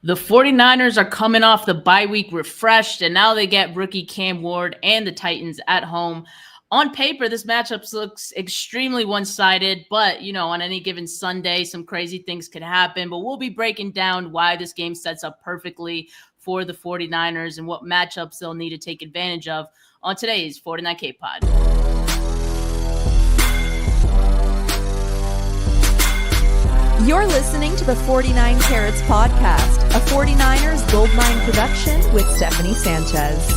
The 49ers are coming off the bye week refreshed, and now they get rookie Cam Ward and the Titans at home. On paper, this matchup looks extremely one-sided, but, on any given Sunday, some crazy things could happen. But we'll be breaking down why this game sets up perfectly for the 49ers and what matchups they'll need to take advantage of on today's 49K Pod. You're listening to the 49 Carats podcast, a 49ers Goldmine production with Stephanie Sanchez.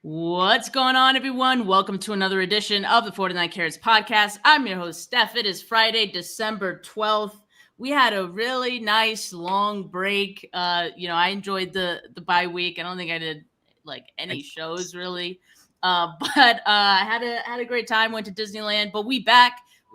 What's going on, everyone? Welcome to another edition of the 49 Carats podcast. I'm your host, Steph. It is Friday, December 12th. We had a really nice long break. I enjoyed the bye week. I don't think I did any shows really. But I had a great time, went to Disneyland, but we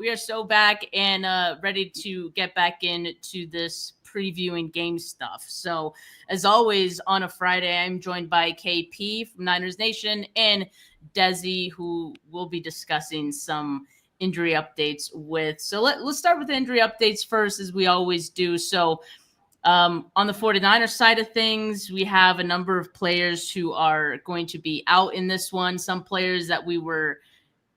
are so back and ready to get back into this previewing game stuff. So as always on a Friday, I'm joined by KP from Niners Nation and Dezi, who will be discussing some injury updates with. So let's start with the injury updates first, as we always do. So on the 49ers side of things, we have a number of players who are going to be out in this one. Some players that we were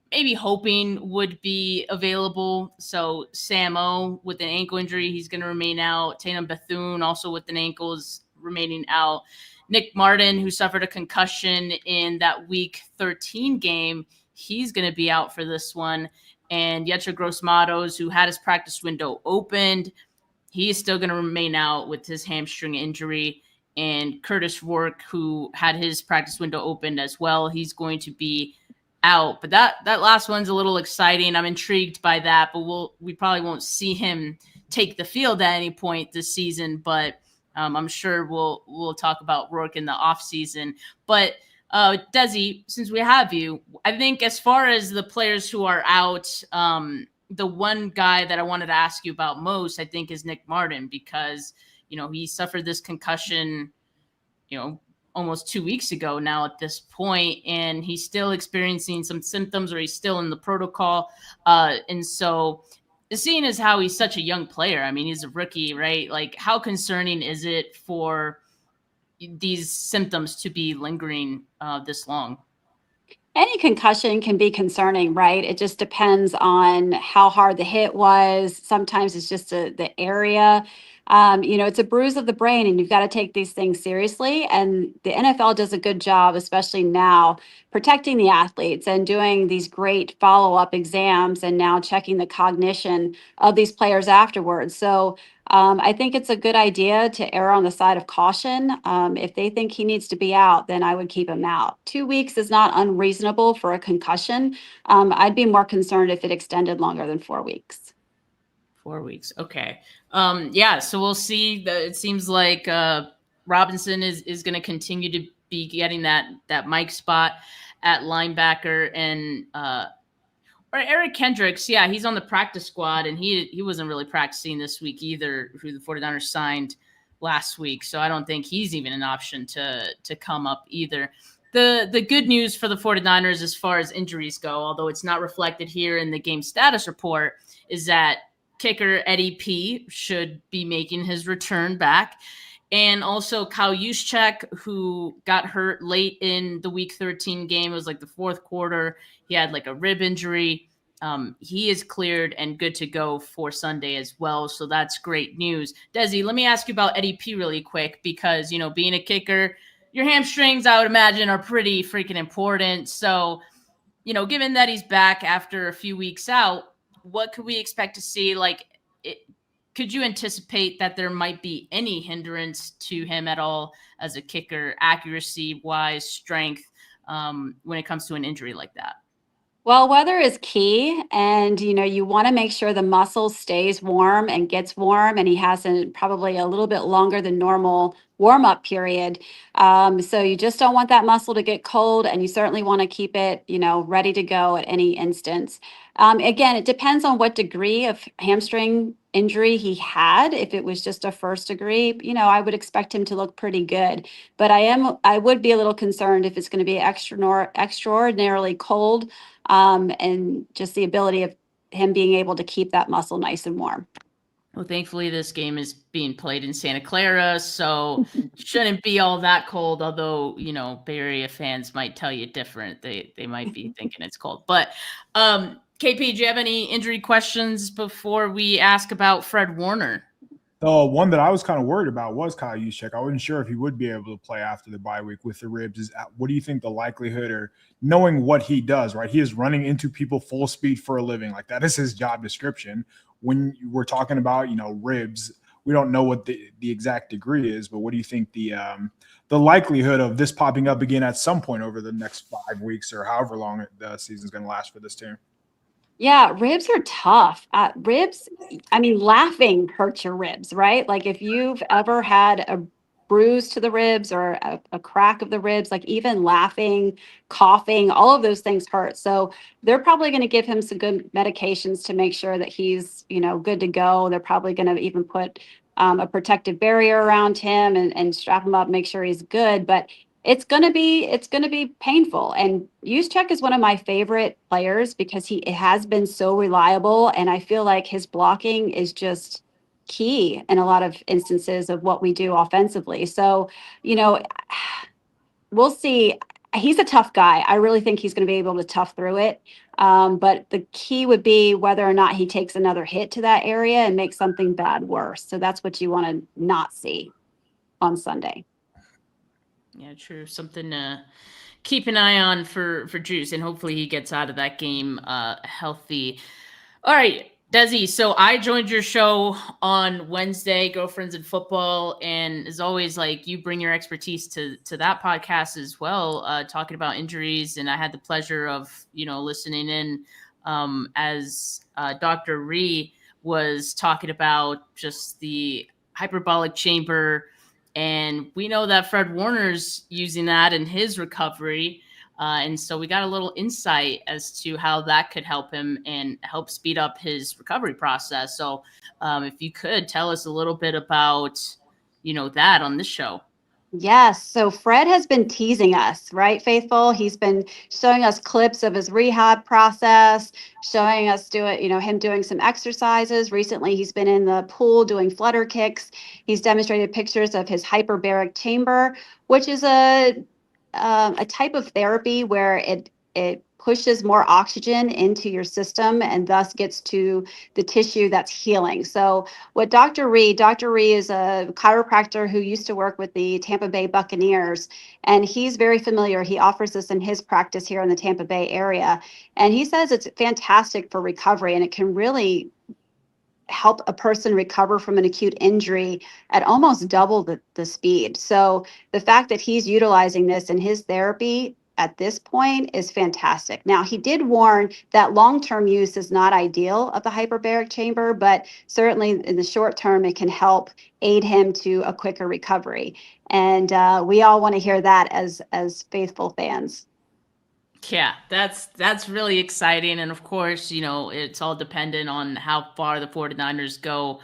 maybe hoping would be available. So Sam O with an ankle injury, he's going to remain out. Tatum Bethune also with an ankle is remaining out. Nick Martin, who suffered a concussion in that Week 13 game, he's going to be out for this one. And Yetur Gross-Matos, who had his practice window opened, he is still going to remain out with his hamstring injury. And Curtis Rourke, who had his practice window opened as well, he's going to be out. But that last one's a little exciting. I'm intrigued by that, but we probably won't see him take the field at any point this season. But I'm sure we'll talk about Rourke in the offseason. But Dezi, since we have you, I think as far as the players who are out, the one guy that I wanted to ask you about most, I think, is Nick Martin, because, he suffered this concussion, almost 2 weeks ago now at this point, and he's still experiencing some symptoms, or he's still in the protocol. And so seeing as how he's such a young player, I mean, he's a rookie, right? Like, how concerning is it for these symptoms to be lingering this long? Any concussion can be concerning, right? It just depends on how hard the hit was. Sometimes it's just the area. It's a bruise of the brain, and you've got to take these things seriously. And the NFL does a good job, especially now, protecting the athletes and doing these great follow-up exams, and now checking the cognition of these players afterwards. So I think it's a good idea to err on the side of caution. If they think he needs to be out, then I would keep him out. 2 weeks is not unreasonable for a concussion. I'd be more concerned if it extended longer than 4 weeks. 4 weeks. Okay. So we'll see. It seems like Robinson is going to continue to be getting that Mike spot at linebacker, and or Eric Kendricks, he's on the practice squad, and he wasn't really practicing this week either, who the 49ers signed last week. So I don't think he's even an option to come up either. The good news for the 49ers as far as injuries go, although it's not reflected here in the game status report, is that kicker Eddie P should be making his return back. And also Kyle Juszczyk, who got hurt late in the Week 13 game. It was like the fourth quarter. He had like a rib injury. He is cleared and good to go for Sunday as well. So that's great news. Dezi, let me ask you about Eddie P really quick, because, being a kicker, your hamstrings, I would imagine, are pretty freaking important. So, given that he's back after a few weeks out, what could we expect to see? Could you anticipate that there might be any hindrance to him at all as a kicker, accuracy-wise, strength, when it comes to an injury like that? Well, weather is key, and you want to make sure the muscle stays warm and gets warm, and he has probably a little bit longer than normal warm-up period. So you just don't want that muscle to get cold, and you certainly want to keep it, ready to go at any instance. Again, it depends on what degree of hamstring injury he had. If it was just a first degree, I would expect him to look pretty good. But I would be a little concerned if it's going to be extraordinarily cold, and just the ability of him being able to keep that muscle nice and warm. Well, thankfully, this game is being played in Santa Clara, so shouldn't be all that cold. Although, Bay Area fans might tell you different. They might be thinking it's cold. But KP, do you have any injury questions before we ask about Fred Warner? The one that I was kind of worried about was Kyle Juszczyk. I wasn't sure if he would be able to play after the bye week with the ribs. What do you think the likelihood, or knowing what he does, right? He is running into people full speed for a living. Like, that is his job description. When we're talking about, ribs, we don't know what the exact degree is, but what do you think the likelihood of this popping up again at some point over the next 5 weeks or however long the season's going to last for this team? Yeah, ribs are tough. Ribs, laughing hurts your ribs, right? Like, if you've ever had a bruise to the ribs or a crack of the ribs, like even laughing, coughing, all of those things hurt. So they're probably going to give him some good medications to make sure that he's, good to go. They're probably going to even put a protective barrier around him and strap him up, make sure he's good. But it's going to be painful. And Juszczyk is one of my favorite players because he has been so reliable. And I feel like his blocking is just key in a lot of instances of what we do offensively. So, we'll see. He's a tough guy. I really think he's going to be able to tough through it. But the key would be whether or not he takes another hit to that area and makes something bad worse. So that's what you want to not see on Sunday. Yeah, true. Something to keep an eye on for Juice, and hopefully he gets out of that game healthy. All right, Dezi, so I joined your show on Wednesday, Girlfriends in Football, and as always, like, you bring your expertise to that podcast as well, talking about injuries, and I had the pleasure of, listening in as Dr. Ree was talking about just the hyperbolic chamber. And we know that Fred Warner's using that in his recovery. And so we got a little insight as to how that could help him and help speed up his recovery process. So if you could tell us a little bit about, that on this show. Yes. So Fred has been teasing us, right, Faithful? He's been showing us clips of his rehab process, showing us him doing some exercises. Recently, he's been in the pool doing flutter kicks. He's demonstrated pictures of his hyperbaric chamber, which is a type of therapy where it pushes more oxygen into your system and thus gets to the tissue that's healing. So what Dr. Ree is a chiropractor who used to work with the Tampa Bay Buccaneers, and he's very familiar. He offers this in his practice here in the Tampa Bay area. And he says it's fantastic for recovery, and it can really help a person recover from an acute injury at almost double the speed. So the fact that he's utilizing this in his therapy at this point is fantastic. Now, he did warn that long-term use is not ideal of the hyperbaric chamber, but certainly in the short term, it can help aid him to a quicker recovery. And we all want to hear that as faithful fans. Yeah, that's really exciting. And of course, it's all dependent on how far the 49ers go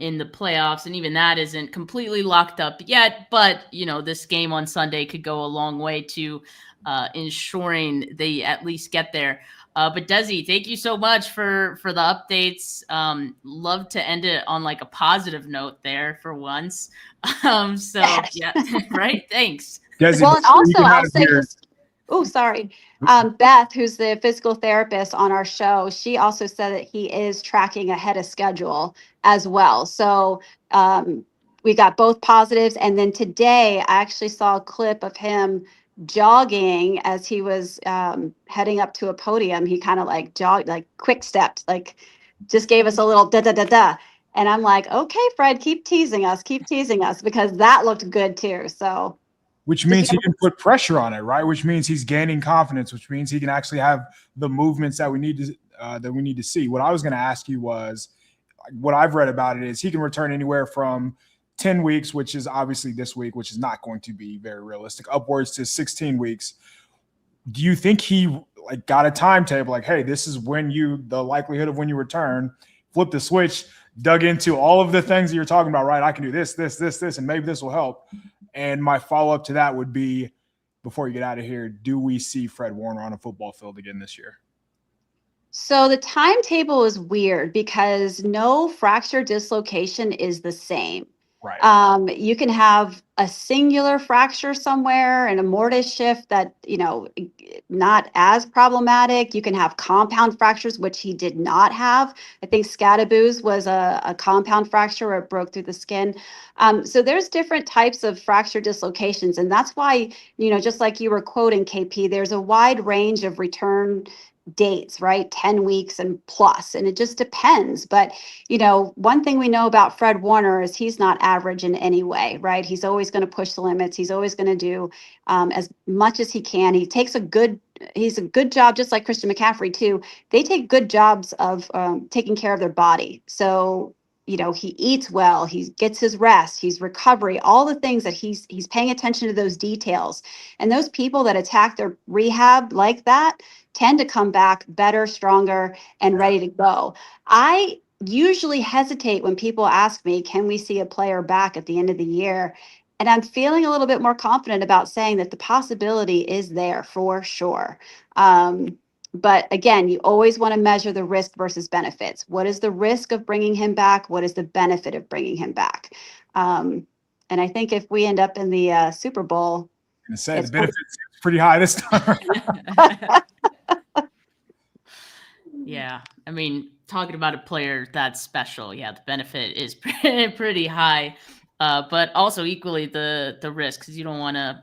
in the playoffs. And even that isn't completely locked up yet. But, this game on Sunday could go a long way to ensuring they at least get there. But Dezi, thank you so much for the updates. Love to end it on like a positive note there for once. Yeah, right. Thanks. Dezi, well, and also I'll say sorry. Beth, who's the physical therapist on our show, she also said that he is tracking ahead of schedule as well. So we got both positives. And then today I actually saw a clip of him jogging as he was heading up to a podium. He kind of like jogged, like quick stepped, like just gave us a little da da da da. And I'm like, okay, Fred, keep teasing us because that looked good too. So. Which means he can put pressure on it, right? Which means he's gaining confidence, which means he can actually have the movements that we need to see. What I was going to ask you was, what I've read about it is he can return anywhere from 10 weeks, which is obviously this week, which is not going to be very realistic, upwards to 16 weeks. Do you think he like got a timetable like, hey, this is when the likelihood of when you return, flip the switch, dug into all of the things that you're talking about, right? I can do this, and maybe this will help. And my follow-up to that would be, before you get out of here, do we see Fred Warner on a football field again this year? So the timetable is weird because no fracture dislocation is the same. Right. You can have a singular fracture somewhere and a mortise shift that, not as problematic. You can have compound fractures, which he did not have. I think Scadaboo's was a compound fracture where it broke through the skin. So there's different types of fracture dislocations. And that's why, just like you were quoting, KP, there's a wide range of return dates, right? 10 weeks and plus, and it just depends. But, one thing we know about Fred Warner is he's not average in any way, right? He's always going to push the limits. He's always going to do as much as he can. He's a good job, just like Christian McCaffrey too. They take good jobs of taking care of their body. So, he eats well, he gets his rest, he's recovery, all the things that he's paying attention to those details. And those people that attack their rehab like that tend to come back better, stronger, and ready to go. I usually hesitate when people ask me, can we see a player back at the end of the year? And I'm feeling a little bit more confident about saying that the possibility is there for sure. But again, you always want to measure the risk versus benefits. What is the risk of bringing him back? What is the benefit of bringing him back? And I think if we end up in the Super Bowl, the benefits is pretty high this time. Yeah. I mean, talking about a player that's special, yeah, the benefit is pretty high, but also equally the risk, because you don't want to,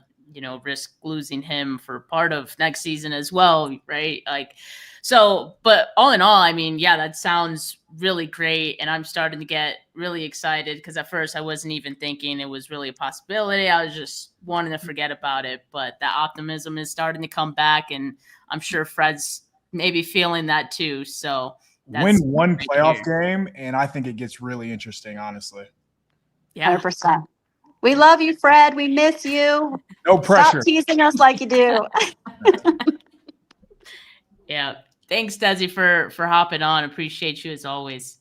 risk losing him for part of next season as well, right? But all in all, I mean, yeah, that sounds really great. And I'm starting to get really excited because at first I wasn't even thinking it was really a possibility. I was just wanting to forget about it. But that optimism is starting to come back. And I'm sure Fred's maybe feeling that too. So win one playoff game, and I think it gets really interesting, honestly. Yeah, 100%. We love you, Fred. We miss you. No pressure. Stop teasing us like you do. Yeah. Thanks, Dezi, for hopping on. Appreciate you as always.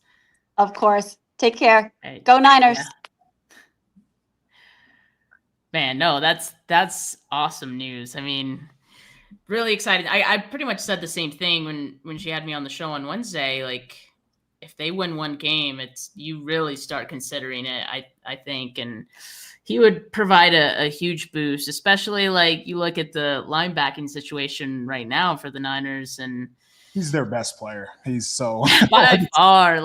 Of course. Take care. Right. Go Niners. Yeah. Man, no, that's awesome news. I mean, really excited. I pretty much said the same thing when she had me on the show on Wednesday. Like, if they win one game, you really start considering it, I think. And he would provide a huge boost, especially like you look at the linebacking situation right now for the Niners, and he's their best player. He's so by far.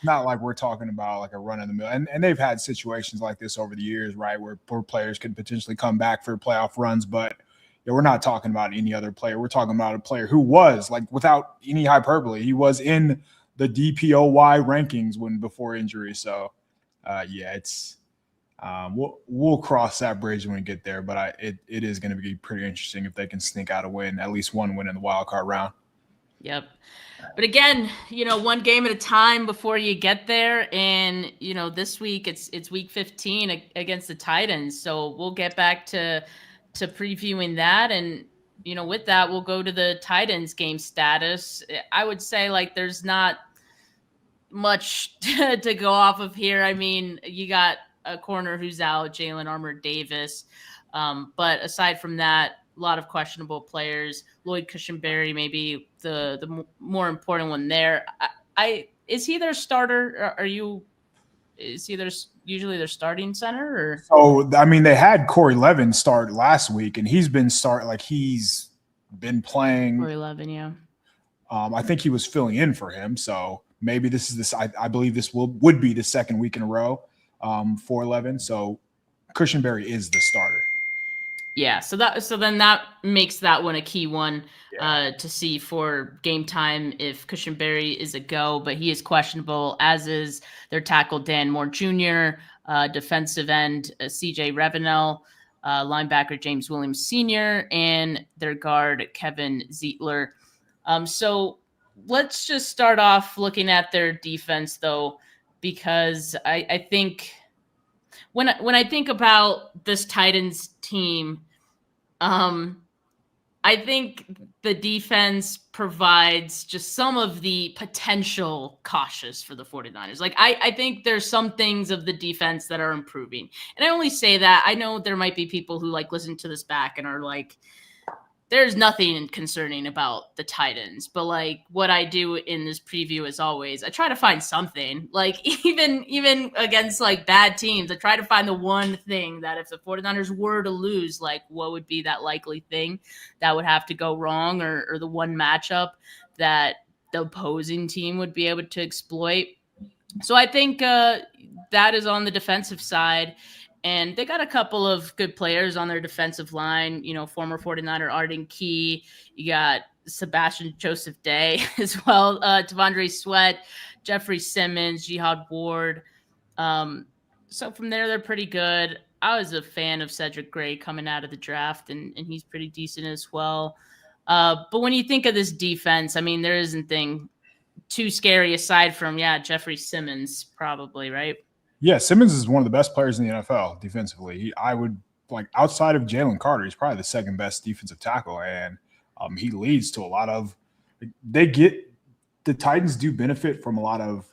Not like we're talking about like a run of the mill. And they've had situations like this over the years, right, where players could potentially come back for playoff runs, but we're not talking about any other player. We're talking about a player who was, like, without any hyperbole, he was in the DPOY rankings before injury. So, it's we'll cross that bridge when we get there. But it is going to be pretty interesting if they can sneak out a win, at least one win in the wild card round. Yep. But again, one game at a time before you get there. And, this week it's week 15 against the Titans. So we'll get back to previewing that. And, with that, we'll go to the Titans game status. I would say, like, there's not much to go off of here. I mean, you got a corner who's out, Jalen Armour-Davis. But aside from that, a lot of questionable players. Lloyd Cushenberry, maybe the more important one there. Is he their starter? Is he usually their starting center? Or? So, I mean, they had Corey Levin start last week, and he's been playing. Corey Levin, yeah. I think he was filling in for him. So maybe this is I believe this would be the second week in a row for Levin. So Cushenberry is the starter. Yeah, so then that makes that one a key one to see for game time if Cushenberry is a go, but he is questionable, as is their tackle Dan Moore Jr., defensive end CJ Revenell, linebacker James Williams Sr., and their guard Kevin Zietler. So let's just start off looking at their defense, though. because I think when I think about this Titans team, I think the defense provides just some of the potential cautious for the 49ers. Like, I think there's some things of the defense that are improving. And I only say that, I know there might be people who like listen to this back and are like, there's nothing concerning about the Titans, but like what I do in this preview is always I try to find something. Like even against like bad teams, I try to find the one thing that if the 49ers were to lose, like what would be that likely thing that would have to go wrong, or the one matchup that the opposing team would be able to exploit. So I think that is on the defensive side. And they got a couple of good players on their defensive line, former 49er Arden Key. You got Sebastian Joseph Day as well, Devondre Sweat, Jeffrey Simmons, Jihad Ward. So from there, they're pretty good. I was a fan of Cedric Gray coming out of the draft, and he's pretty decent as well. But when you think of this defense, I mean, there isn't anything too scary aside from, Jeffrey Simmons probably, right? Yeah, Simmons is one of the best players in the NFL defensively. I would like outside of Jalen Carter, he's probably the second best defensive tackle, and he leads to a lot of. The Titans do benefit from a lot of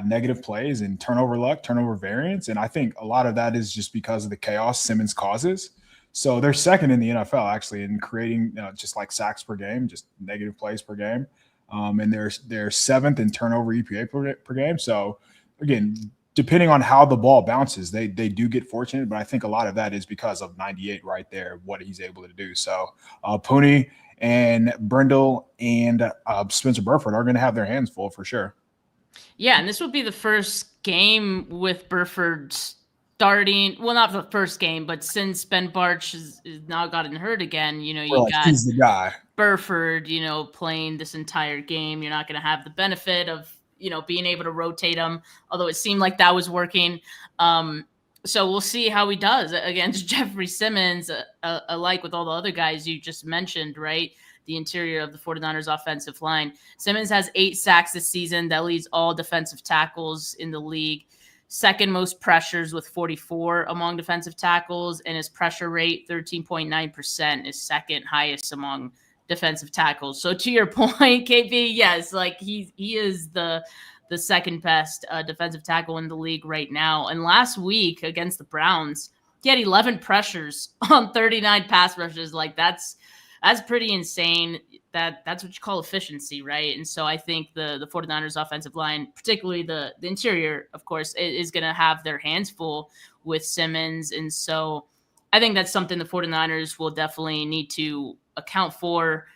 negative plays and turnover luck, turnover variance, and I think a lot of that is just because of the chaos Simmons causes. So they're second in the NFL actually in creating just like sacks per game, just negative plays per game, and they're seventh in turnover EPA per game. So again, depending on how the ball bounces, they do get fortunate, but I think a lot of that is because of 98 right there, what he's able to do. So Pooney and Brindle and Spencer Burford are going to have their hands full for sure. Yeah, and this will be the first game with Burford starting. Well, not the first game, but since Ben Bartch is now gotten hurt again, you got he's the guy. Burford, playing this entire game. You're not going to have the benefit of being able to rotate him, although it seemed like that was working. So we'll see how he does against Jeffrey Simmons, alike with all the other guys you just mentioned, right? The interior of the 49ers offensive line. Simmons has 8 sacks this season. That leads all defensive tackles in the league. Second most pressures with 44 among defensive tackles, and his pressure rate, 13.9%, is second highest among defensive tackles. So to your point, KP, yes, like he is the second best defensive tackle in the league right now. And last week against the Browns, he had 11 pressures on 39 pass rushes. Like that's pretty insane. That's what you call efficiency, right? And so I think the 49ers offensive line, particularly the interior, of course, is going to have their hands full with Simmons. And so I think that's something the 49ers will definitely need to account for.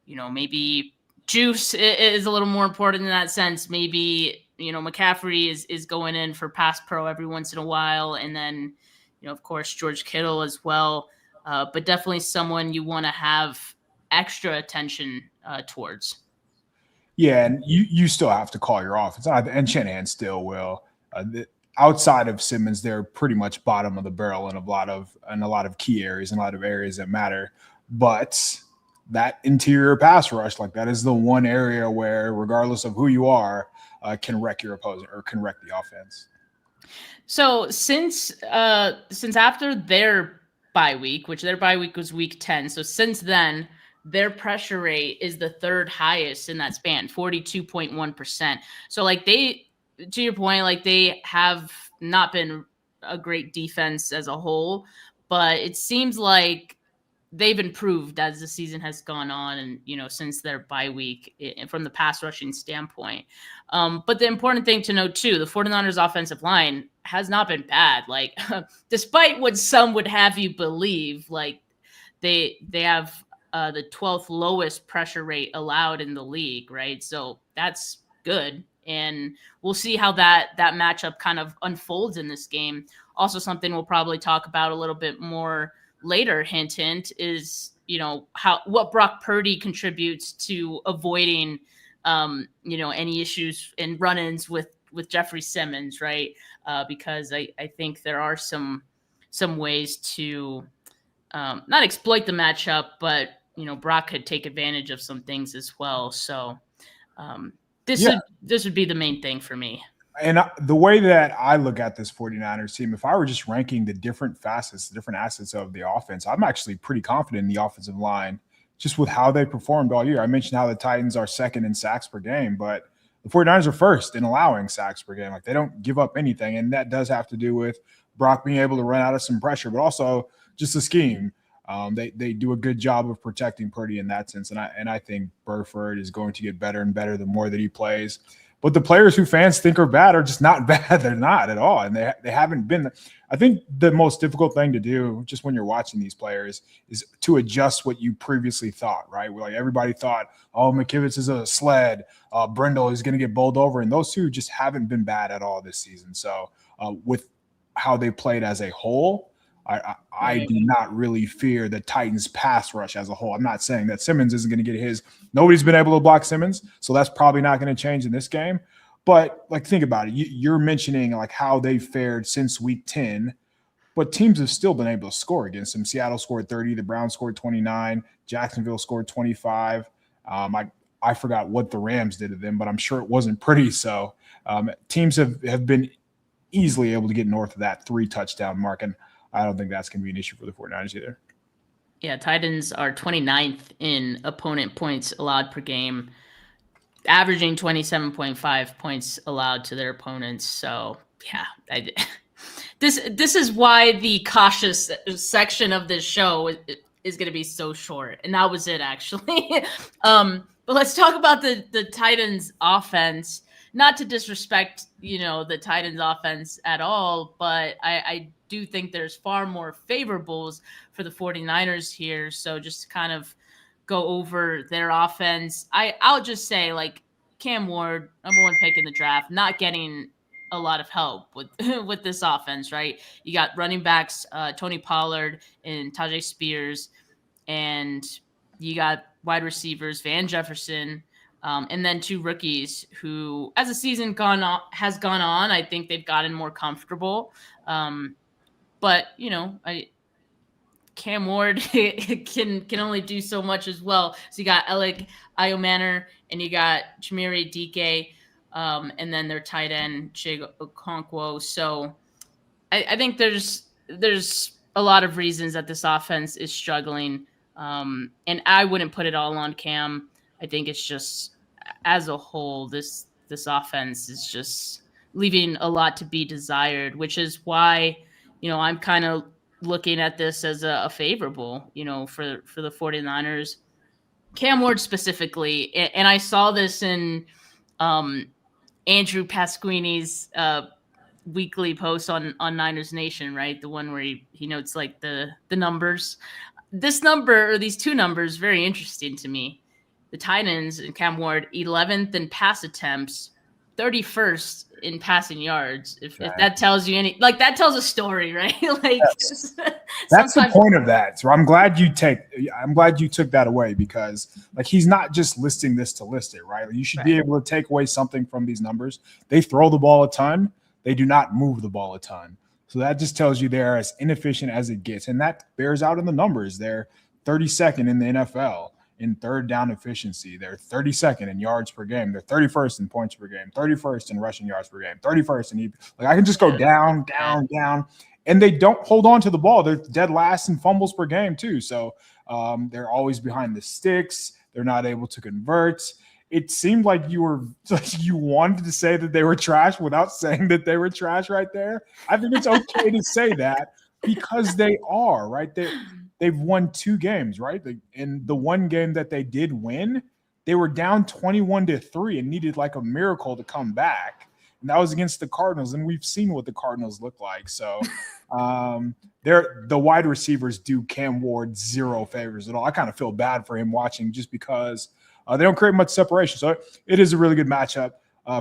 Maybe juice is a little more important in that sense. Maybe, McCaffrey is going in for pass pro every once in a while. And then, of course, George Kittle as well. But definitely someone you want to have extra attention towards. Yeah, and you still have to call your offense, and Shanahan still will. Outside of Simmons, they're pretty much bottom of the barrel in a lot of key areas and a lot of areas that matter. But that interior pass rush, like that is the one area where, regardless of who you are, can wreck your opponent or can wreck the offense. So since after their bye week, which their bye week was week 10, so since then, their pressure rate is the third highest in that span, 42.1%. So like to your point, like they have not been a great defense as a whole, but it seems like they've improved as the season has gone on and, since their bye week from the pass rushing standpoint. But the important thing to note too, the 49ers offensive line has not been bad. Like despite what some would have you believe, like they have the 12th lowest pressure rate allowed in the league, right? So that's good. And we'll see how that matchup kind of unfolds in this game. Also, something we'll probably talk about a little bit more later, hint, is, what Brock Purdy contributes to avoiding, any issues and run-ins with Jeffrey Simmons, right? Because I think there are some ways to not exploit the matchup, but, Brock could take advantage of some things as well. So this would be the main thing for me. And the way that I look at this 49ers team, if I were just ranking the different facets, the different assets of the offense, I'm actually pretty confident in the offensive line just with how they performed all year. I mentioned how the Titans are second in sacks per game, but the 49ers are first in allowing sacks per game. Like, they don't give up anything, and that does have to do with Brock being able to run out of some pressure, but also just the scheme. They do a good job of protecting Purdy in that sense, and I think Burford is going to get better and better the more that he plays. But the players who fans think are bad are just not bad. They're not at all. And they haven't been. I think the most difficult thing to do just when you're watching these players is to adjust what you previously thought, right? Like, everybody thought, oh, McKivitz is a sled. Brindle is going to get bowled over. And those two just haven't been bad at all this season. So with how they played as a whole, I do not really fear the Titans pass rush as a whole. I'm not saying that Simmons isn't going to get his. Nobody's been able to block Simmons, so that's probably not going to change in this game. But, like, think about it. You're mentioning, like, how they fared since week 10, but teams have still been able to score against them. Seattle scored 30. The Browns scored 29. Jacksonville scored 25. I forgot what the Rams did to them, but I'm sure it wasn't pretty. So teams have been easily able to get north of that 3-touchdown mark, and I don't think that's going to be an issue for the 49ers either. Yeah, Titans are 29th in opponent points allowed per game, averaging 27.5 points allowed to their opponents. So, yeah, this is why the cautious section of this show is going to be so short. And that was it, actually. But let's talk about the Titans offense. Not to disrespect, the Titans offense at all, but I do think there's far more favorables for the 49ers here. So just to kind of go over their offense, I'll just say, like, Cam Ward, number 1 pick in the draft, not getting a lot of help with this offense, right? You got running backs, Tony Pollard and Tajay Spears, and you got wide receivers, Van Jefferson, and then 2 rookies who, as the season has gone on, I think they've gotten more comfortable. But Cam Ward can only do so much as well. So you got Alec Iomanner and you got Chimere Dike, and then their tight end Chig Okonkwo. So I think there's a lot of reasons that this offense is struggling, and I wouldn't put it all on Cam. I think it's just, as a whole, this offense is just leaving a lot to be desired, which is why, I'm kind of looking at this as a favorable, for the 49ers. Cam Ward specifically, and I saw this in Andrew Pasquini's weekly post on Niners Nation, right? The one where he notes, like, the numbers. This number, or these 2 numbers, very interesting to me. The Titans and Cam Ward, 11th in pass attempts, 31st in passing yards. If that tells you like, that tells a story, right? Like, yes. That's the point of that. So I'm glad you took that away, because, like, he's not just listing this to list it, right? You should be able to take away something from these numbers. They throw the ball a ton. They do not move the ball a ton. So that just tells you they're as inefficient as it gets. And that bears out in the numbers. They're 32nd in the NFL in third down efficiency. They're 32nd in yards per game. They're 31st in points per game, 31st in rushing yards per game, 31st in like, I can just go down, and they don't hold on to the ball. They're dead last in fumbles per game too. So they're always behind the sticks. They're not able to convert. It seemed like you wanted to say that they were trash without saying that they were trash right there. I think it's okay to say that, because they are, right? They've won 2 games, right? In the one game that they did win, they were down 21-3 and needed, like, a miracle to come back. And that was against the Cardinals. And we've seen what the Cardinals look like. So the wide receivers do Cam Ward 0 favors at all. I kind of feel bad for him watching, just because they don't create much separation. So it is a really good matchup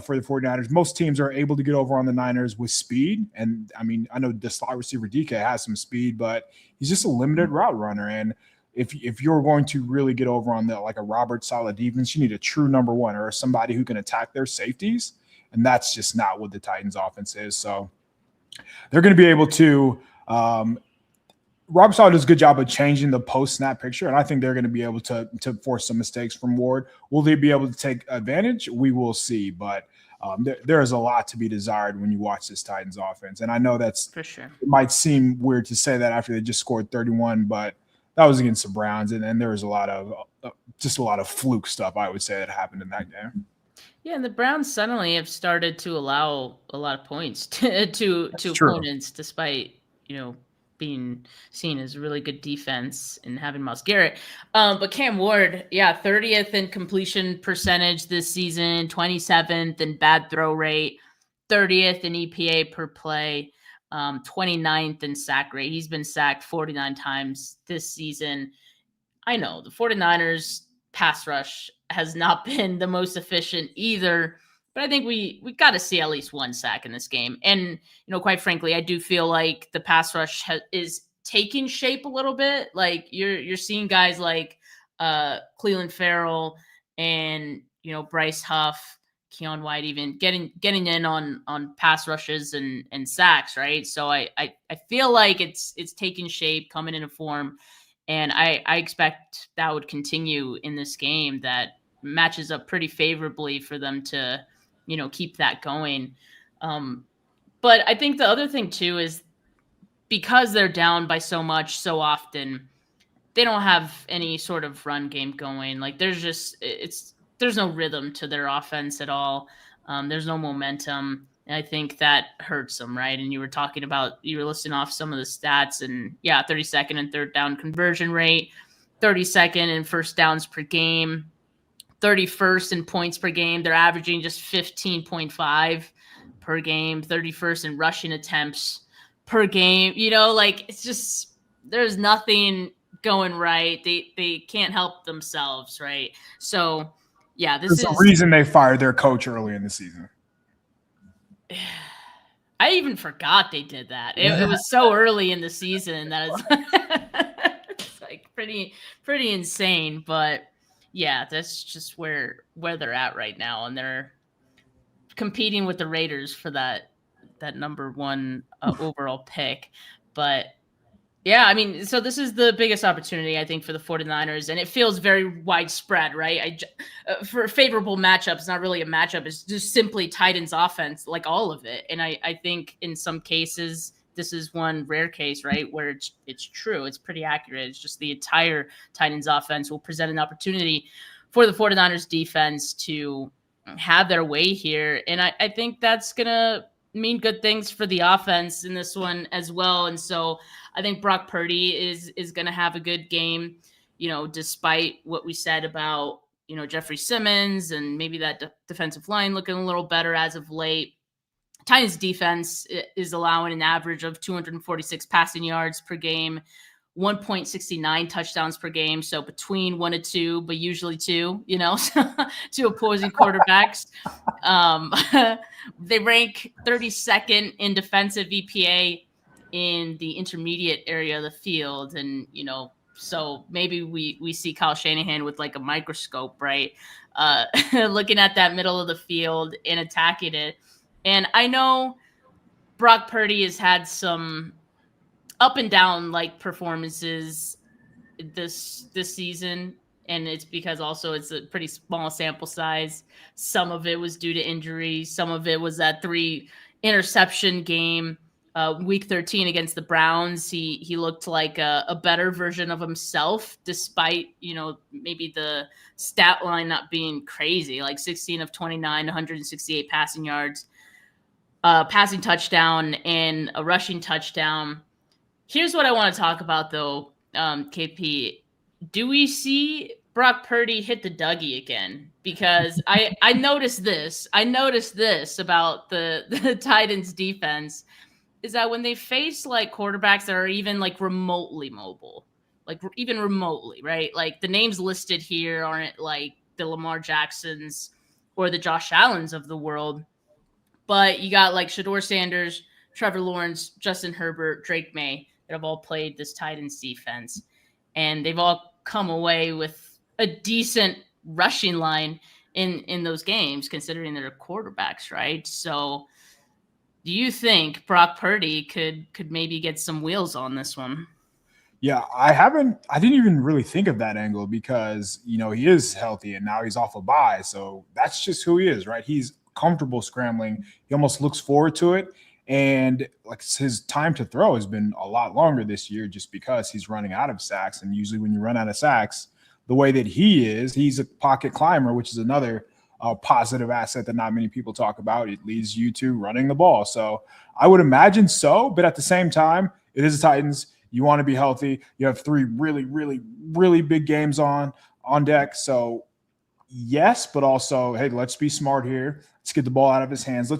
for the 49ers. Most teams are able to get over on the Niners with speed. And, I mean, I know the slot receiver DK has some speed, but he's just a limited route runner. And if you're going to really get over on like a Robert Saleh defense, you need a true number 1 or somebody who can attack their safeties. And that's just not what the Titans offense is. So they're going to be able to Robert Saleh does a good job of changing the post-snap picture, and I think they're going to be able to force some mistakes from Ward. Will they be able to take advantage? We will see. But There is a lot to be desired when you watch this Titans offense. And I know that's for sure. It might seem weird to say that after they just scored 31, but that was against the Browns. And there was a lot of fluke stuff, I would say, that happened in that game. Yeah, and the Browns suddenly have started to allow a lot of points to opponents, despite being seen as a really good defense and having Myles Garrett. But Cam Ward, 30th in completion percentage this season, 27th in bad throw rate, 30th in EPA per play, 29th in sack rate. He's been sacked 49 times this season. I know the 49ers pass rush has not been the most efficient either, but I think we got to see at least one sack in this game. And, quite frankly, I do feel like the pass rush is taking shape a little bit. Like you're seeing guys like Cleveland Farrell and, Bryce Huff, Keon White, even getting in on pass rushes and sacks. Right. So I feel like it's taking shape, coming into form. And I expect that would continue in this game. That matches up pretty favorably for them to, keep that going. But I think the other thing too is because they're down by so much so often, they don't have any sort of run game going. Like there's no rhythm to their offense at all. There's no momentum. And I think that hurts them, right? And you were listing off some of the stats, and 32nd and third down conversion rate, 32nd in first downs per game, 31st in points per game. They're averaging just 15.5 per game, 31st in rushing attempts per game. It's just, there's nothing going right. They can't help themselves, right? So, there's the reason they fired their coach early in the season. I even forgot they did that. It was so early in the season that it's like pretty insane. But that's just where they're at right now, and they're competing with the Raiders for that number one overall pick. But so this is the biggest opportunity, I think, for the 49ers, and it feels very widespread, right? For favorable matchups, not really a matchup. It's just simply Titans offense, like all of it. And I think in some cases, this is one rare case, right, where it's true. It's pretty accurate. It's just the entire Titans offense will present an opportunity for the 49ers defense to have their way here. And I think that's going to mean good things for the offense in this one as well. And so I think Brock Purdy is going to have a good game, despite what we said about, Jeffrey Simmons and maybe that defensive line looking a little better as of late. Titans defense is allowing an average of 246 passing yards per game, 1.69 touchdowns per game. So between 1 and 2, but usually 2, to opposing quarterbacks. They rank 32nd in defensive EPA in the intermediate area of the field. And, so maybe we see Kyle Shanahan with like a microscope, right? Looking at that middle of the field and attacking it. And I know Brock Purdy has had some up and down like performances this season. And it's because also it's a pretty small sample size. Some of it was due to injury. Some of it was that 3 interception game. Week 13 against the Browns, he looked like a better version of himself, despite, maybe the stat line not being crazy, like 16 of 29, 168 passing yards, passing touchdown, and a rushing touchdown. Here's what I want to talk about, though, KP. Do we see Brock Purdy hit the Dougie again? Because I noticed this. I noticed this about the Titans defense, is that when they face like quarterbacks that are even like remotely mobile, like even remotely, right? Like the names listed here aren't like the Lamar Jacksons or the Josh Allens of the world, but you got like Shedeur Sanders, Trevor Lawrence, Justin Herbert, Drake May that have all played this Titans defense, and they've all come away with a decent rushing line in those games, considering they're quarterbacks, right? So do you think Brock Purdy could maybe get some wheels on this one? Yeah, I didn't even really think of that angle because, he is healthy and now he's off a bye. So that's just who he is, right? He's comfortable scrambling. He almost looks forward to it. And like his time to throw has been a lot longer this year just because he's running out of sacks. And usually when you run out of sacks, the way that he is, he's a pocket climber, which is another positive asset that not many people talk about. It leads you to running the ball. So I would imagine so. But at the same time, it is the Titans. You want to be healthy. You have 3 really, really, really big games on deck. So yes, but also, hey, let's be smart here. Let's get the ball out of his hands.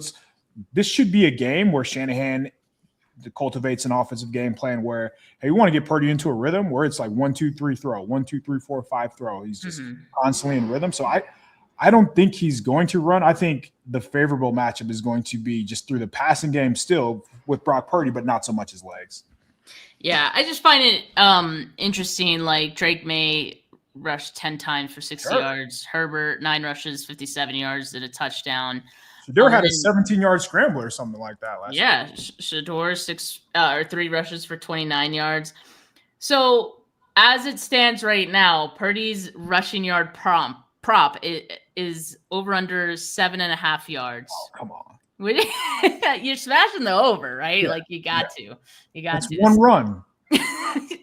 This should be a game where Shanahan cultivates an offensive game plan where, hey, we want to get Purdy into a rhythm where it's like 1, 2, 3 throw, 1, 2, 3, 4, 5 throw. He's just constantly in rhythm. So I don't think he's going to run. I think the favorable matchup is going to be just through the passing game still with Brock Purdy, but not so much his legs. Yeah, I just find it interesting. Like Drake May rushed 10 times for 60 yards. Herbert, 9 rushes, 57 yards, did a touchdown. Shador had a 17-yard scramble or something like that last year. Shador 3 rushes for 29 yards. So as it stands right now, Purdy's rushing yard prop is over under 7.5 yards. Oh, come on. You're smashing the over, right? Yeah. Like you got to. It's one run.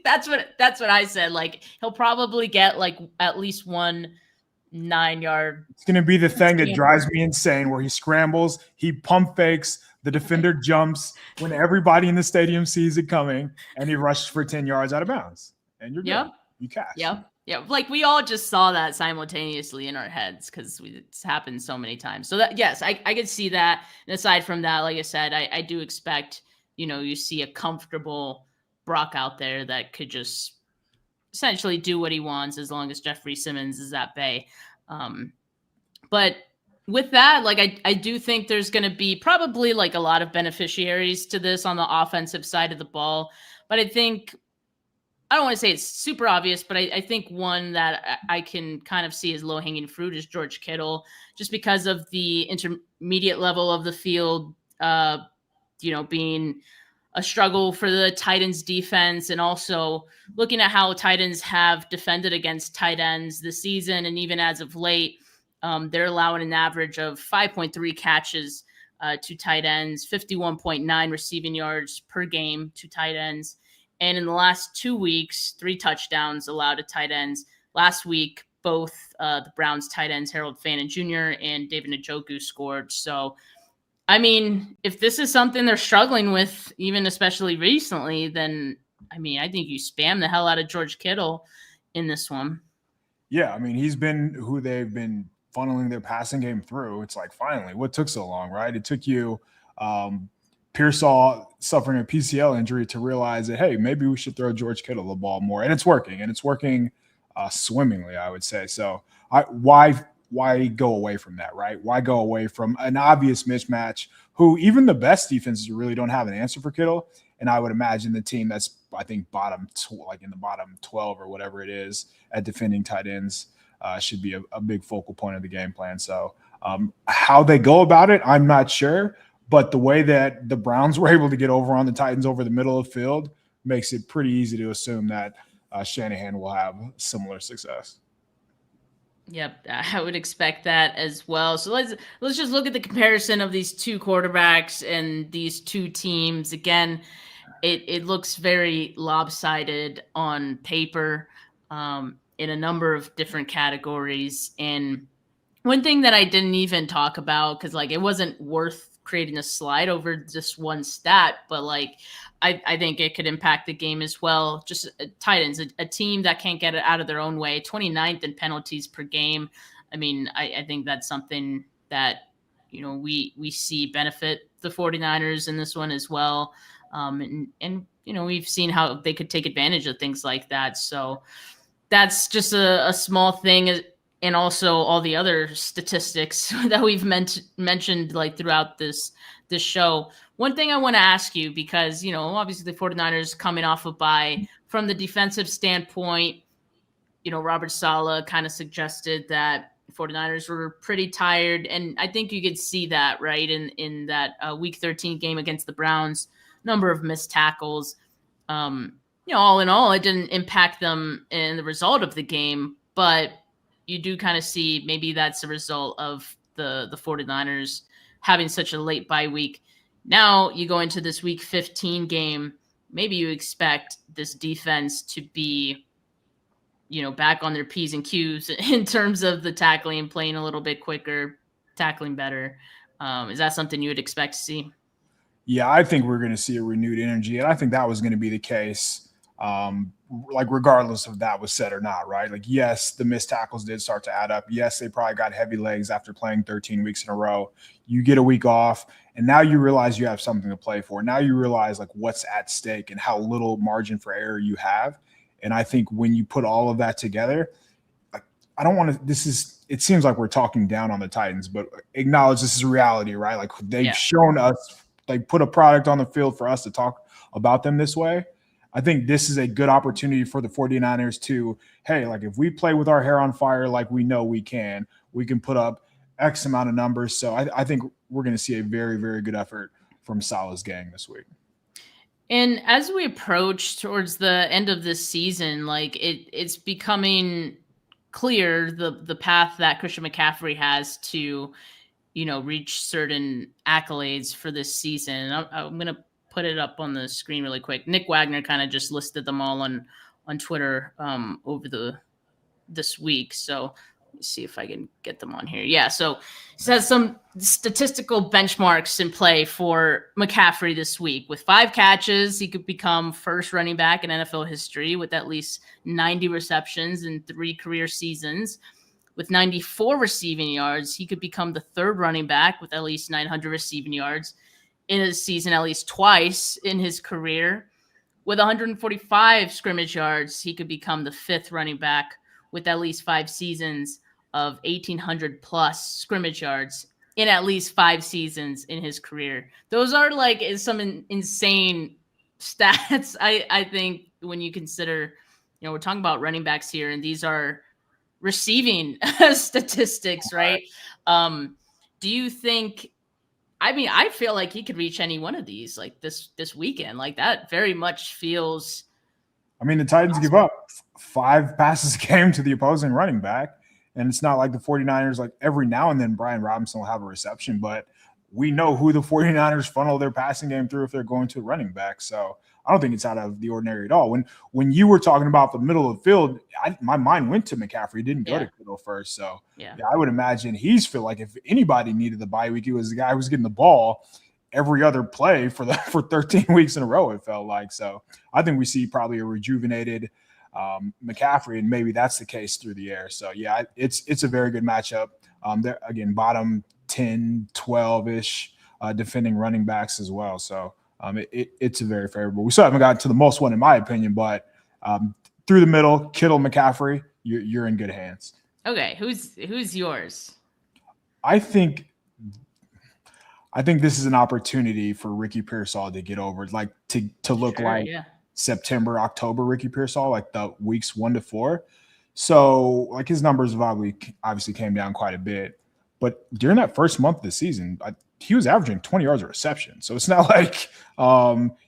That's what I said. Like he'll probably get like at least 1 9-yard. It's going to be the thing that drives me insane where he scrambles, he pump fakes, the defender jumps when everybody in the stadium sees it coming, and he rushes for 10 yards out of bounds. And you're good. You cash. Yep. Yeah. Like we all just saw that simultaneously in our heads because it's happened so many times. So that, yes, I could see that. And aside from that, like I said, I do expect, you see a comfortable Brock out there that could just essentially do what he wants as long as Jeffrey Simmons is at bay. But with that, like I do think there's going to be probably like a lot of beneficiaries to this on the offensive side of the ball. But I think, I don't want to say it's super obvious, but I think one that I can kind of see as low-hanging fruit is George Kittle, just because of the intermediate level of the field, being a struggle for the Titans defense, and also looking at how Titans have defended against tight ends this season. And even as of late, they're allowing an average of 5.3 catches to tight ends, 51.9 receiving yards per game to tight ends. And in the last 2 weeks, 3 touchdowns allowed to tight ends. Last week, both the Browns tight ends, Harold Fannin Jr. and David Njoku scored. So, I mean, if this is something they're struggling with, even especially recently, then, I mean, I think you spam the hell out of George Kittle in this one. Yeah, I mean, he's been who they've been funneling their passing game through. It's like, finally, what took so long, right? It took you Pearsall suffering a PCL injury to realize that, hey, maybe we should throw George Kittle the ball more. And it's working swimmingly, I would say. So why go away from that, right? Why go away from an obvious mismatch who even the best defenses really don't have an answer for Kittle? And I would imagine the team that's, I think, in the bottom 12 or whatever it is at defending tight ends should be a big focal point of the game plan. So how they go about it, I'm not sure. But the way that the Browns were able to get over on the Titans over the middle of the field makes it pretty easy to assume that Shanahan will have similar success. Yep, I would expect that as well. So let's just look at the comparison of these two quarterbacks and these two teams. Again, it looks very lopsided on paper in a number of different categories. And one thing that I didn't even talk about, because like it wasn't worth creating a slide over just one stat, but like I think it could impact the game as well. Just Titans, a team that can't get it out of their own way, 29th in penalties per game. I mean, I think that's something that, we see benefit the 49ers in this one as well. And we've seen how they could take advantage of things like that. So that's just a small thing. And also all the other statistics that we've mentioned like throughout this show. One thing I want to ask you, because, obviously the 49ers coming off a bye, from the defensive standpoint, Robert Saleh kind of suggested that 49ers were pretty tired. And I think you could see that, right, in that Week 13 game against the Browns, number of missed tackles. All in all, it didn't impact them in the result of the game, but you do kind of see maybe that's a result of the 49ers having such a late bye week. Now you go into this week 15 game. Maybe you expect this defense to be, back on their P's and Q's in terms of the tackling, playing a little bit quicker, tackling better. Is that something you would expect to see? Yeah, I think we're going to see a renewed energy, and I think that was going to be the case, regardless of that was said or not, right? Like, yes, the missed tackles did start to add up. Yes, they probably got heavy legs after playing 13 weeks in a row. You get a week off, and now you realize you have something to play for. Now you realize, what's at stake and how little margin for error you have. And I think when you put all of that together, I don't want to – it seems like we're talking down on the Titans, but acknowledge this is reality, right? Like, they've shown us – put a product on the field for us to talk about them this way. I think this is a good opportunity for the 49ers to, hey, if we play with our hair on fire like we know we can put up X amount of numbers. So I think we're going to see a very, very good effort from Salah's gang this week. And as we approach towards the end of this season, it's becoming clear the path that Christian McCaffrey has to reach certain accolades for this season. I'm going to put it up on the screen really quick. Nick Wagner kind of just listed them all on Twitter over this week. So let me see if I can get them on here. Yeah, so it has some statistical benchmarks in play for McCaffrey this week. With 5 catches, he could become first running back in NFL history with at least 90 receptions in 3 career seasons. With 94 receiving yards, he could become the third running back with at least 900 receiving yards in a season at least twice in his career. With 145 scrimmage yards, he could become the 5th running back with at least 5 seasons of 1,800 plus scrimmage yards in at least 5 seasons in his career. Those are some insane stats. I think when you consider, we're talking about running backs here, and these are receiving statistics, right? Do you think, I feel like he could reach any one of these this weekend. That very much feels. The Titans give up 5 passes a game to the opposing running back. And it's not like the 49ers, every now and then Brian Robinson will have a reception, but we know who the 49ers funnel their passing game through if they're going to a running back. So I don't think it's out of the ordinary at all. When you were talking about the middle of the field, my mind went to McCaffrey. He didn't go to Kittle first. So I would imagine he's feel like if anybody needed the bye week, he was the guy who was getting the ball every other play for 13 weeks in a row, it felt like. So I think we see probably a rejuvenated McCaffrey, and maybe that's the case through the air. So it's a very good matchup. They're again bottom 10, 12-ish defending running backs as well. So it's a very favorable. We still haven't gotten to the most one in my opinion, but through the middle, Kittle, McCaffrey, you're in good hands. Okay, who's yours? I think this is an opportunity for Ricky Pearsall to get over, to look September, October Ricky Pearsall, the weeks 1 to 4. So his numbers have obviously came down quite a bit, but during that first month of the season, he was averaging 20 yards a reception. So it's not like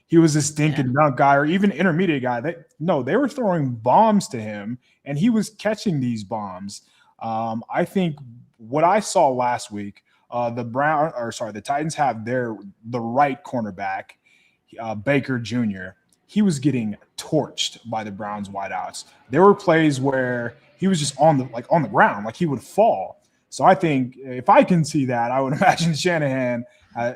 he was this dink and dunk guy or even intermediate guy. They were throwing bombs to him, and he was catching these bombs. I think what I saw last week, the Titans have the right cornerback, Baker Jr. He was getting torched by the Browns wideouts. There were plays where he was just on the ground, he would fall. So I think if I can see that, I would imagine Shanahan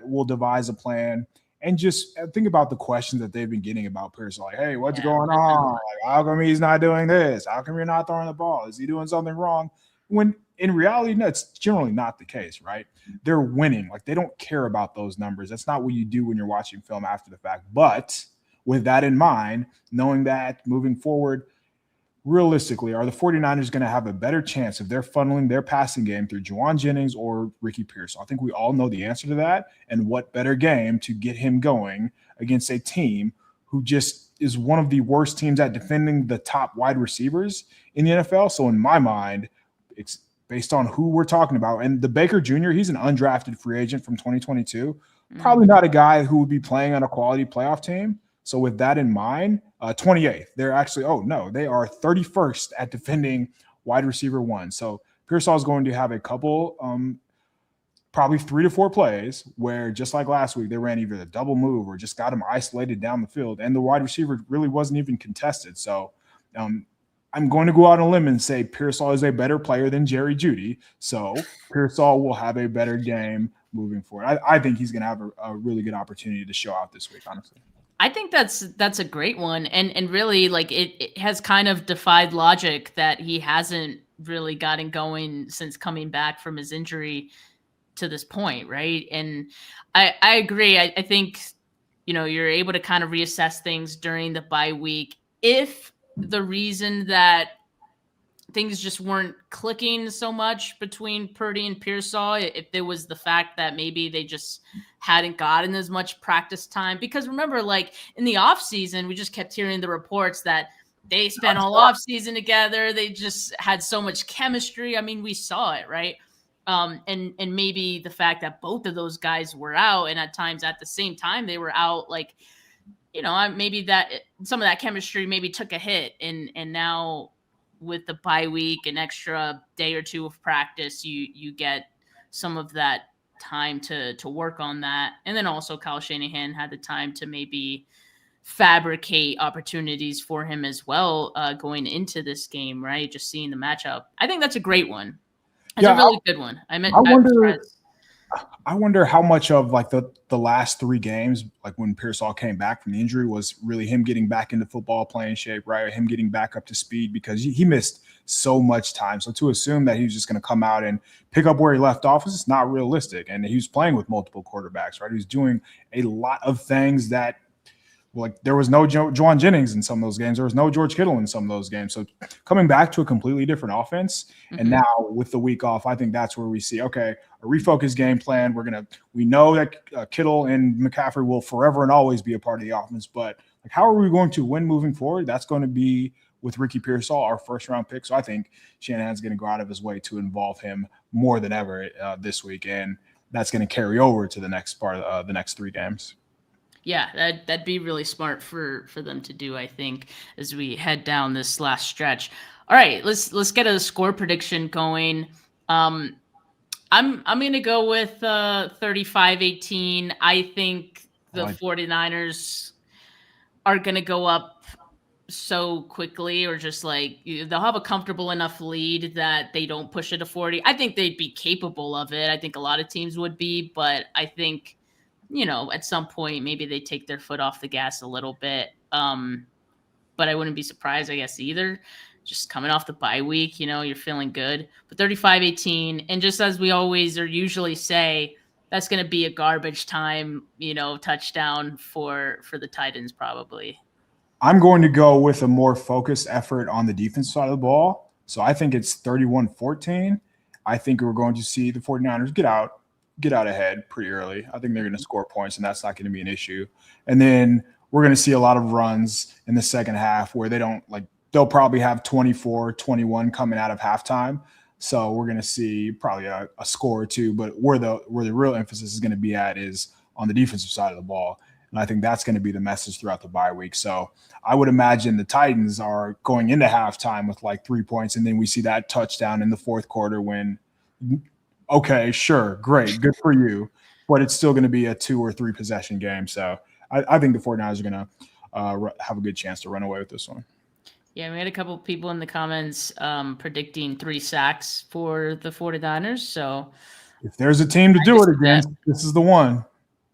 will devise a plan and just think about the questions that they've been getting about Pearsall. Hey, what's going on? How come he's not doing this? How come you're not throwing the ball? Is he doing something wrong? When in reality, no, it's generally not the case, right? They're winning. They don't care about those numbers. That's not what you do when you're watching film after the fact. But with that in mind, knowing that moving forward, realistically, are the 49ers going to have a better chance if they're funneling their passing game through Juwan Jennings or Ricky Pearsall? I think we all know the answer to that. And what better game to get him going against a team who just is one of the worst teams at defending the top wide receivers in the NFL. So in my mind, it's based on who we're talking about. And the Baker Jr., he's an undrafted free agent from 2022. Probably not a guy who would be playing on a quality playoff team. So with that in mind, 28th, they're actually, they are 31st at defending wide receiver 1. So Pearsall is going to have a couple probably 3 to 4 plays where, just like last week, they ran either the double move or just got him isolated down the field, and the wide receiver really wasn't even contested. So I'm going to go out on a limb and say Pearsall is a better player than Jerry Jeudy. So Pearsall will have a better game moving forward. I think he's going to have a really good opportunity to show out this week, honestly. I think that's a great one. And really, like, it has kind of defied logic that he hasn't really gotten going since coming back from his injury to this point, right? And I agree. I think, you're able to kind of reassess things during the bye week. If the reason that things just weren't clicking so much between Purdy and Pearsall, if there was the fact that maybe they just hadn't gotten as much practice time. Because remember, like, in the offseason, we just kept hearing the reports that they spent all offseason together. They just had so much chemistry. I mean, we saw it, right? And maybe the fact that both of those guys were out, and at times at the same time they were out, like, maybe that some of that chemistry maybe took a hit, and now with the bye week, an extra day or two of practice, you get some of that time to work on that. And then also Kyle Shanahan had the time to maybe fabricate opportunities for him as well, going into this game, right? Just seeing the matchup. I think that's a great one. It's a really good one. I wonder how much of, like, the last 3 games, like when Pearsall came back from the injury, was really him getting back into football playing shape, right? Him getting back up to speed, because he missed so much time. So to assume that he was just going to come out and pick up where he left off was just not realistic. And he was playing with multiple quarterbacks, right? He was doing a lot of things that, like, there was no Juwan Jennings in some of those games. There was no George Kittle in some of those games. So coming back to a completely different offense, and now with the week off, I think that's where we see, okay, a refocused game plan. We know that Kittle and McCaffrey will forever and always be a part of the offense, but, like, how are we going to win moving forward? That's going to be with Ricky Pearsall, our first-round pick. So I think Shanahan's going to go out of his way to involve him more than ever this week, and that's going to carry over to the next part of the next 3 games. Yeah, that'd be really smart for them to do, I think, as we head down this last stretch. All right, let's get a score prediction going. I'm going to go with 35-18. I think the 49ers are going to go up so quickly, or just like they'll have a comfortable enough lead that they don't push it to 40. I think they'd be capable of it. I think a lot of teams would be, but I think, at some point, maybe they take their foot off the gas a little bit. But I wouldn't be surprised, I guess, either. Just coming off the bye week, you're feeling good. But 35-18, and just as we always or usually say, that's going to be a garbage time, touchdown for the Titans probably. I'm going to go with a more focused effort on the defense side of the ball. So I think it's 31-14. I think we're going to see the 49ers get out ahead pretty early. I think they're going to score points, and that's not going to be an issue. And then we're going to see a lot of runs in the second half where they'll probably have 24-21 coming out of halftime. So we're going to see probably a score or two, but where the real emphasis is going to be at is on the defensive side of the ball. And I think that's going to be the message throughout the bye week. So I would imagine the Titans are going into halftime with like 3 points, and then we see that touchdown in the fourth quarter when, okay, sure, great, good for you, but it's still going to be a 2 or 3 possession game. So I think the 49ers are going to have a good chance to run away with this one. Yeah, we had a couple of people in the comments predicting 3 sacks for the 49ers. So if there's a team to do it against, this is the one.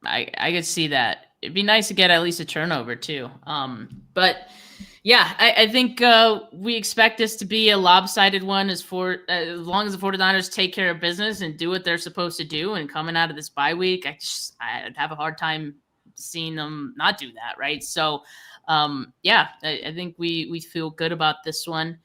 I could see that. It'd be nice to get at least a turnover too. But yeah, I think we expect this to be a lopsided one as long as the 49ers take care of business and do what they're supposed to do. And coming out of this bye week, I'd have a hard time seeing them not do that, right? So yeah, I think we feel good about this one.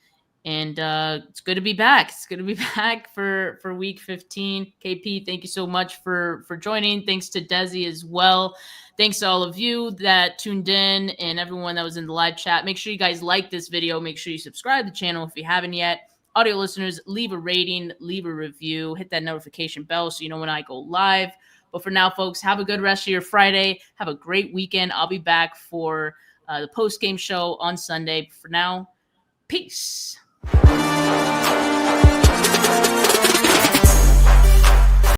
And it's good to be back. It's good to be back for week 15. KP, thank you so much for joining. Thanks to Dezi as well. Thanks to all of you that tuned in and everyone that was in the live chat. Make sure you guys like this video. Make sure you subscribe to the channel if you haven't yet. Audio listeners, leave a rating, leave a review, hit that notification bell so you know when I go live. But for now, folks, have a good rest of your Friday. Have a great weekend. I'll be back for the post-game show on Sunday. For now, peace.